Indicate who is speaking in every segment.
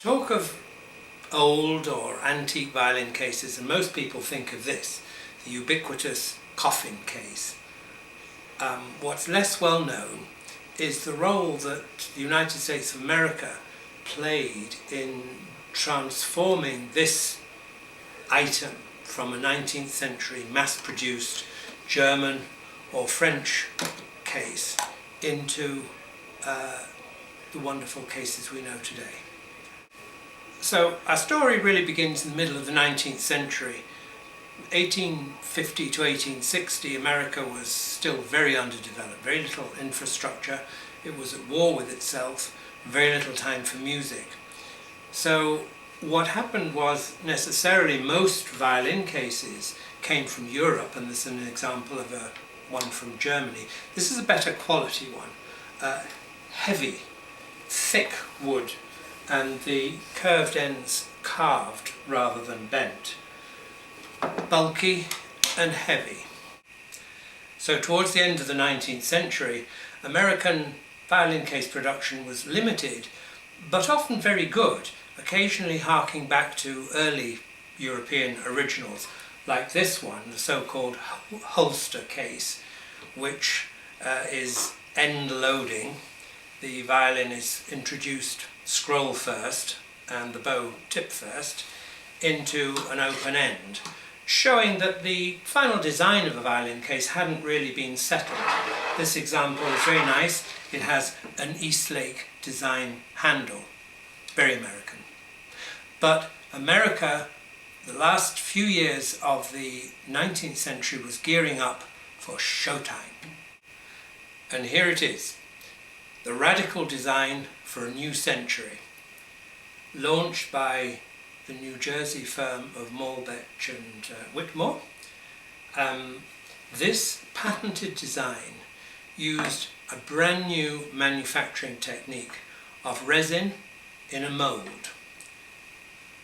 Speaker 1: Talk of old or antique violin cases, and most people think of this, the ubiquitous coffin case. What's less well known is the role that the United States of America played in transforming this item from a 19th century mass-produced German or French case into the wonderful cases we know today. So our story really begins in the middle of the 19th century. 1850 to 1860, America was still very underdeveloped, very little infrastructure. It was at war with itself, very little time for music. So what happened was necessarily most violin cases came from Europe, and this is an example of one from Germany. This is a better quality one, heavy, thick wood, and the curved ends carved rather than bent. Bulky and heavy. So towards the end of the 19th century, American violin case production was limited, but often very good, occasionally harking back to early European originals, like this one, the so-called holster case, which is end loading. The violin is introduced scroll first and the bow tip first into an open end, showing that the final design of a violin case hadn't really been settled. This example is very nice. It has an Eastlake design handle, very American. But America, the last few years of the 19th century, was gearing up for showtime. And here it is, the radical design for a new century, launched by the New Jersey firm of Malbec and Whitmore. This patented design used a brand new manufacturing technique of resin in a mould.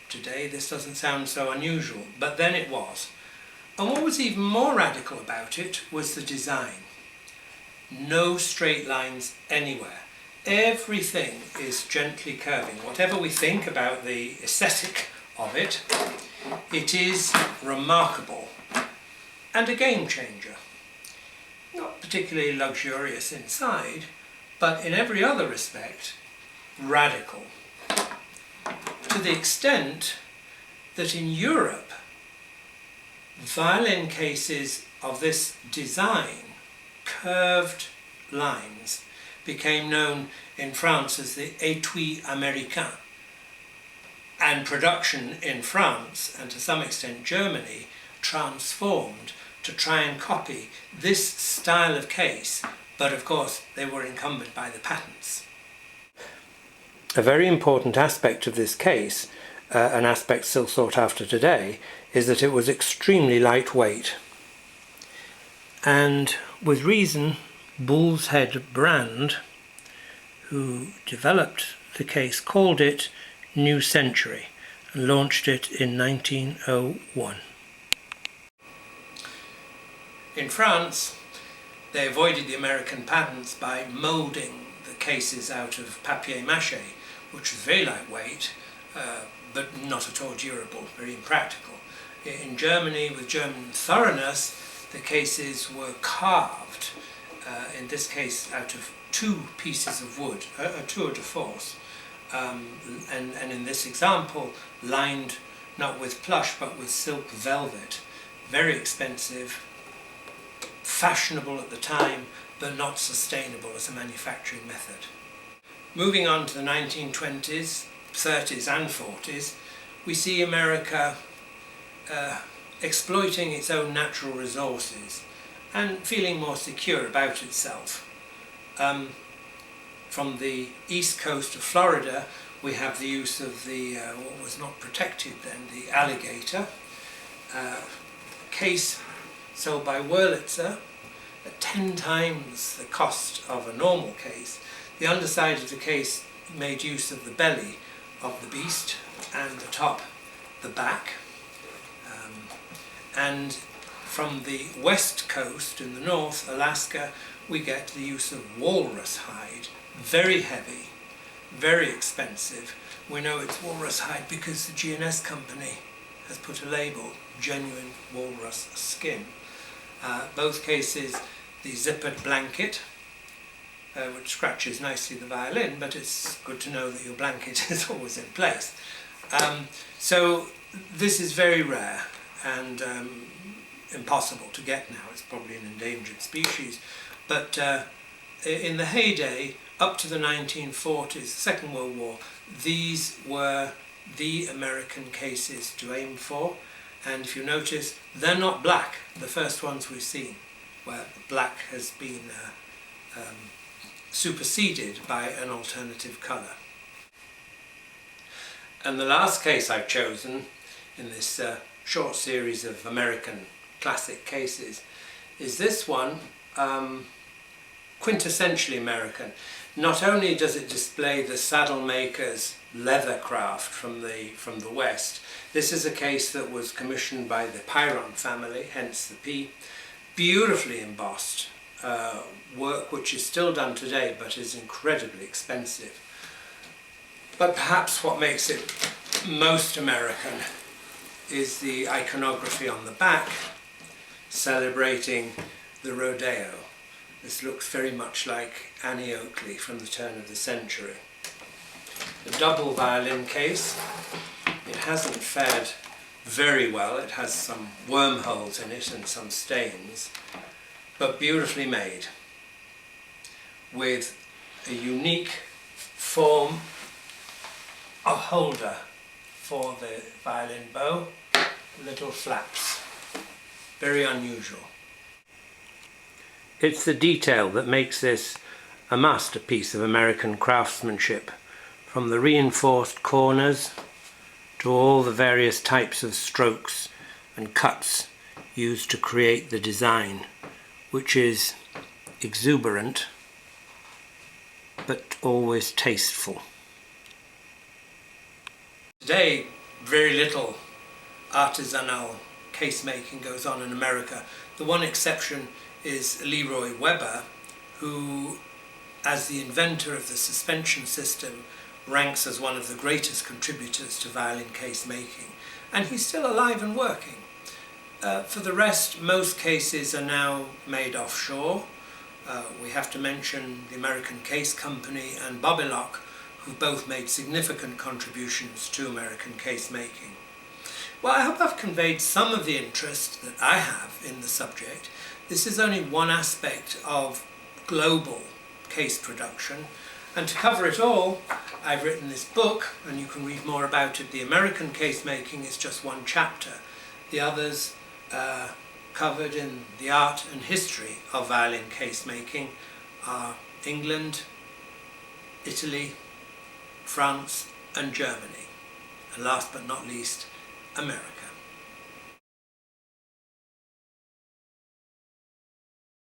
Speaker 1: Today this doesn't sound so unusual, but then it was. And what was even more radical about it was the design. No straight lines anywhere. Everything is gently curving. Whatever we think about the aesthetic of it, it is remarkable and a game changer. Not particularly luxurious inside, but in every other respect, radical. To the extent that in Europe, violin cases of this design, curved lines, became known in France as the étui américain, and production in France, and to some extent Germany, transformed to try and copy this style of case, but of course they were encumbered by the patents. A very important aspect of this case, an aspect still sought after today, is that it was extremely lightweight. And with reason, Bull's Head Brand, who developed the case, called it New Century and launched it in 1901. In France, they avoided the American patents by moulding the cases out of papier-mâché, which was very lightweight, but not at all durable, very impractical. In Germany, with German thoroughness, the cases were carved, in this case out of two pieces of wood, a tour de force, and in this example lined not with plush but with silk velvet, very expensive, fashionable at the time, but not sustainable as a manufacturing method. Moving on to the 1920s, 30s and 40s, we see America exploiting its own natural resources and feeling more secure about itself. From the east coast of Florida, we have the use of the, what was not protected then, the alligator. Case sold by Wurlitzer at 10 times the cost of a normal case. The underside of the case made use of the belly of the beast and the top, the back. And from the west coast in the north, Alaska, we get the use of walrus hide, very heavy, very expensive, We know it's walrus hide because the G&S company has put a label, genuine walrus skin. Both cases, the zippered blanket, which scratches nicely the violin, but it's good to know that your blanket is always in place. So this is very rare and impossible to get now. It's probably an endangered species. But in the heyday, up to the 1940s, Second World War, these were the American cases to aim for. And if you notice, they're not black, the first ones we've seen, where black has been superseded by an alternative colour. And the last case I've chosen in this short series of American classic cases is this one, quintessentially American. Not only does it display the saddle maker's leathercraft from the West, this is a case that was commissioned by the Pyron family, hence the P, beautifully embossed, work which is still done today but is incredibly expensive. But perhaps what makes it most American is the iconography on the back, celebrating the rodeo. This looks very much like Annie Oakley from the turn of the century. The double violin case, it hasn't fared very well. It has some wormholes in it and some stains, but beautifully made, with a unique form of holder for the violin bow, little flaps, very unusual. It's the detail that makes this a masterpiece of American craftsmanship, from the reinforced corners to all the various types of strokes and cuts used to create the design, which is exuberant but always tasteful. Today, very little artisanal case making goes on in America. The one exception is Leroy Weber, who, as the inventor of the suspension system, ranks as one of the greatest contributors to violin case making, and he's still alive and working. For the rest, most cases are now made offshore. We have to mention the American Case Company and Bobilock, who've both made significant contributions to American case making. Well, I hope I've conveyed some of the interest that I have in the subject. This is only one aspect of global case production, and to cover it all, I've written this book, and you can read more about it. The American case making is just one chapter. The others covered in the art and history of violin case making are England, Italy, France and Germany, and last but not least, America.